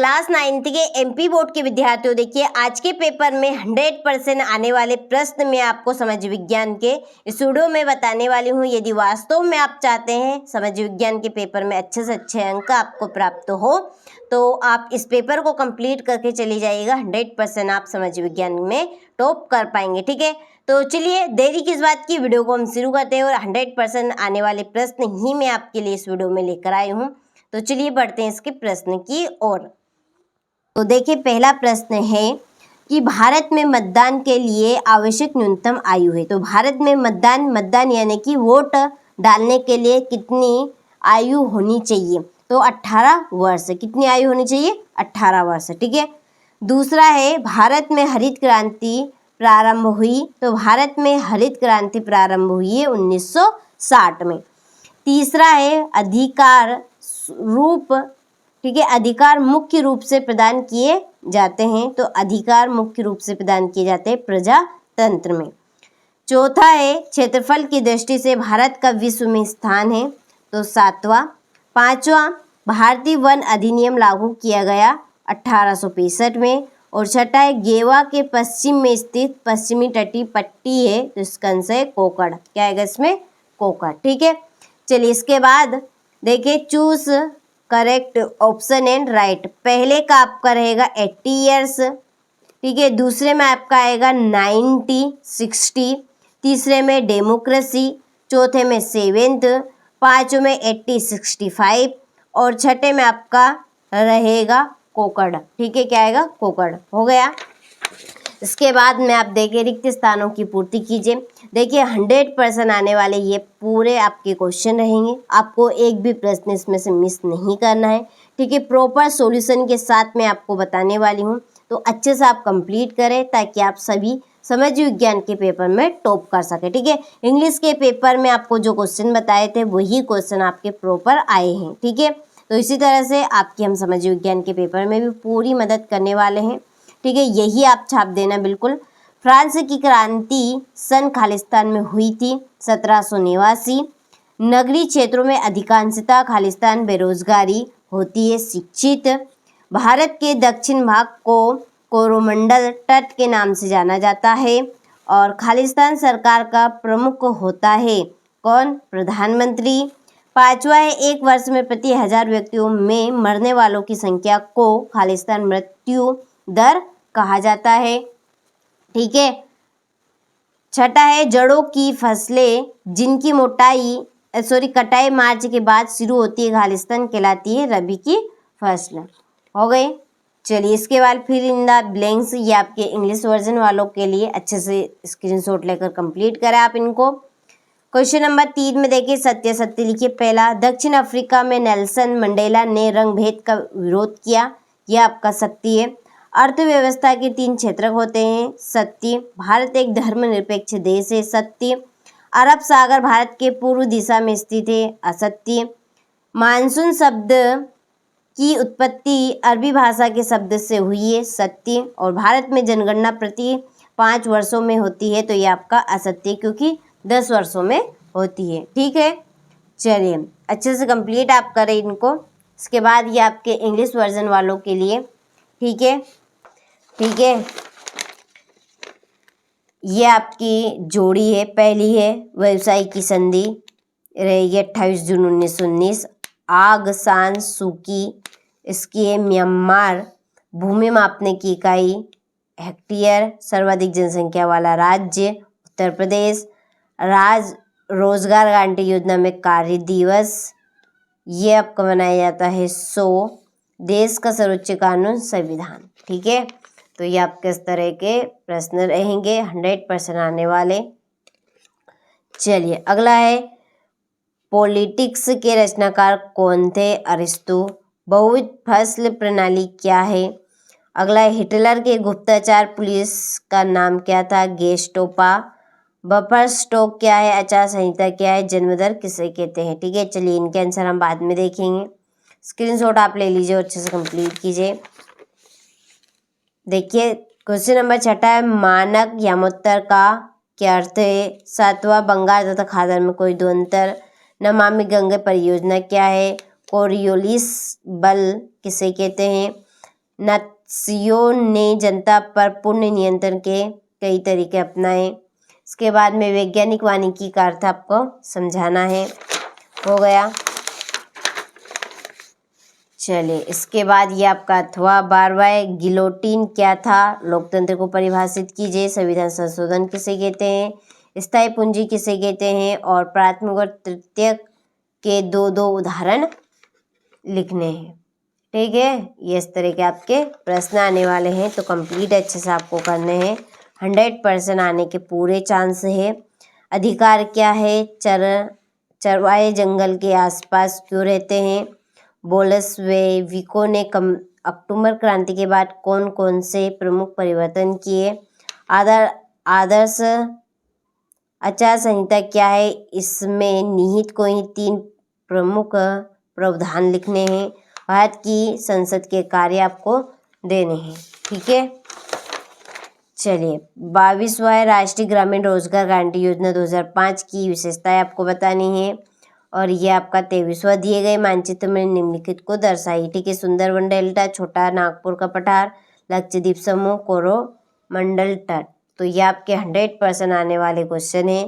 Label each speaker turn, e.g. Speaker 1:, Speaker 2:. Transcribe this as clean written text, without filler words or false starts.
Speaker 1: Class 9th के MP board के विद्यार्थियों, देखिए आज के पेपर में 100% आने वाले प्रश्न मैं आपको समाज विज्ञान के इस वीडियो में बताने वाली हूँ। यदि वास्तव में आप चाहते हैं समाज विज्ञान के पेपर में अच्छे से अच्छे अंक आपको प्राप्त हो तो आप इस पेपर को कंप्लीट करके चली जाइएगा। 100% आप समाज विज्ञान में टॉप कर पाएंगे। ठीक है, तो चलिए देरी किस बात की, वीडियो को हम शुरू करते हैं और 100% आने वाले प्रश्न ही मैं आपके लिए इस वीडियो में लेकर आई हूँ। तो चलिए बढ़ते हैं इसके प्रश्न की ओर। तो देखिए पहला प्रश्न है कि भारत में मतदान के लिए आवश्यक न्यूनतम आयु है। तो भारत में मतदान यानी कि वोट डालने के लिए कितनी आयु होनी चाहिए? तो 18 वर्ष। कितनी आयु होनी चाहिए? 18 वर्ष। ठीक है। दूसरा है भारत में हरित क्रांति प्रारंभ हुई। तो भारत में हरित क्रांति प्रारंभ हुई है 1960 में। तीसरा है अधिकार रूप, ठीक है, अधिकार मुख्य रूप से प्रदान किए जाते हैं। तो अधिकार मुख्य रूप से प्रदान किए जाते हैं प्रजातंत्र में। चौथा है क्षेत्रफल की दृष्टि से भारत का विश्व में स्थान है। तो 7वां। 5वां भारतीय वन अधिनियम लागू किया गया 1865 में। और छठा है गेवा के पश्चिम में स्थित पश्चिमी तटीय पट्टी है। तो इसका आंसर है कोकड़। क्या है इसमें? कोकड़। ठीक है, चलिए इसके बाद देखिए choose correct option and right. पहले का आपका रहेगा 80 ईयर्स। ठीक है, दूसरे में आपका आएगा 90, 60, तीसरे में डेमोक्रेसी, चौथे में 7th, पांचवें में 80, 65 और छठे में आपका रहेगा कोकड़। ठीक है, क्या आएगा? कोकड़। हो गया। इसके बाद में आप देखिए रिक्त स्थानों की पूर्ति कीजिए। देखिए 100% आने वाले ये पूरे आपके क्वेश्चन रहेंगे, आपको एक भी प्रश्न इसमें से मिस नहीं करना है। ठीक है, प्रॉपर सॉल्यूशन के साथ मैं आपको बताने वाली हूँ, तो अच्छे से आप कंप्लीट करें ताकि आप सभी समाज विज्ञान के पेपर में टॉप कर सके। ठीक है, इंग्लिश के पेपर में आपको जो क्वेश्चन बताए थे वही क्वेश्चन आपके प्रॉपर आए हैं। ठीक है, तो इसी तरह से आपकी हम समाज विज्ञान के पेपर में भी पूरी मदद करने वाले हैं। ठीक है, यही आप छाप देना बिल्कुल। फ्रांस की क्रांति सन खालिस्तान में हुई थी 1789। नगरीय क्षेत्रों में अधिकांशतः खालिस्तान बेरोजगारी होती है शिक्षित। भारत के दक्षिण भाग को कोरोमंडल तट के नाम से जाना जाता है और खालिस्तान सरकार का प्रमुख होता है कौन? प्रधानमंत्री। 5वां है एक वर्ष में प्रति 1000 व्यक्तियों में मरने वालों की संख्या को खालिस्तान मृत्यु दर कहा जाता है। ठीक है। छठा है जड़ों की फसलें जिनकी कटाई मार्च के बाद शुरू होती है खालिस्तान कहलाती है रबी की फसल। हो गई। चलिए इसके बाद फिर इन द ब्लैंक्स, ये आपके इंग्लिश वर्जन वालों के लिए अच्छे से स्क्रीनशॉट लेकर कंप्लीट करें आप इनको। क्वेश्चन नंबर 3 में देखिए सत्य सत्य लिखिए। पहला, दक्षिण अफ्रीका में नेल्सन मंडेला ने रंगभेद का विरोध किया। यह आपका सत्य है। अर्थव्यवस्था के 3 क्षेत्र होते हैं। सत्य। भारत एक धर्मनिरपेक्ष देश है। सत्य। अरब सागर भारत के पूर्व दिशा में स्थित है। असत्य। मानसून शब्द की उत्पत्ति अरबी भाषा के शब्द से हुई है। सत्य। और भारत में जनगणना प्रति 5 वर्षों में होती है। तो ये आपका असत्य, क्योंकि 10 वर्षों में होती है। ठीक है, चलिए अच्छे से कंप्लीट आप करें इनको। इसके बाद ये आपके इंग्लिश वर्जन वालों के लिए। ठीक है, ठीक है, ये आपकी जोड़ी है। पहली है व्यवसाय की संधि रहेगी 28 जून 1919। आग सान सूकी, इसकी है म्यांमार। भूमि मापने की इकाई हेक्टेयर। सर्वाधिक जनसंख्या वाला राज्य उत्तर प्रदेश। रोजगार गारंटी योजना में कार्य दिवस ये आपका मनाया जाता है 100। देश का सर्वोच्च कानून संविधान। ठीक है, तो ये आपके इस तरह के प्रश्न रहेंगे 100% आने वाले। चलिए अगला है पॉलिटिक्स के रचनाकार कौन थे? अरिस्टो। बहुविध फसल प्रणाली क्या है? अगला है हिटलर के गुप्तचर पुलिस का नाम क्या था? गेस्टापो। बफर स्टॉक क्या है? आचार संहिता क्या है? जन्म दर किसे कहते हैं? ठीक है, चलिए इनके आंसर हम बाद में देखेंगे। स्क्रीनशॉट आप ले लीजिए और अच्छे से कंप्लीट कीजिए। देखिए क्वेश्चन नंबर 6 है मानक यामोत्तर का क्या अर्थ है? 7वां बंगाल तथा खादर में कोई दो अंतर। नमामि गंगे परियोजना क्या है? कोरियोलिस बल किसे कहते हैं? नात्सियों ने जनता पर पूर्ण नियंत्रण के कई तरीके अपनाए। इसके बाद में वैज्ञानिक वानिकी का अर्थ आपको समझाना है। हो गया। चलिए, इसके बाद ये आपका अथवा 12वां गिलोटिन क्या था? लोकतंत्र को परिभाषित कीजिए। संविधान संशोधन किसे कहते हैं? स्थायी पूंजी किसे कहते हैं? और प्राथमिक और तृतीयक के दो दो उदाहरण लिखने हैं। ठीक है, ये इस तरह के आपके प्रश्न आने वाले हैं, तो कंप्लीट अच्छे से आपको करने हैं। 100% आने के पूरे चांस है। अधिकार क्या है? चरवाहे जंगल के आसपास क्यों रहते हैं? बोल्शेविकों ने अक्टूबर क्रांति के बाद कौन कौन से प्रमुख परिवर्तन किए? आदर्श आचार संहिता क्या है? इसमें निहित कोई 3 प्रमुख प्रावधान लिखने हैं। भारत की संसद के कार्य आपको देने हैं। ठीक है, चलिए 22वां राष्ट्रीय ग्रामीण रोजगार गारंटी योजना 2005 की विशेषताएं आपको बतानी है। और ये आपका 23वां दिए गए मानचित्र में निम्नलिखित को दर्शाइए। ठीक है, सुंदरबन डेल्टा, छोटा नागपुर का पठार, लक्षद्वीप समूह, कोरोमंडल तट। तो ये आपके 100% आने वाले क्वेश्चन है।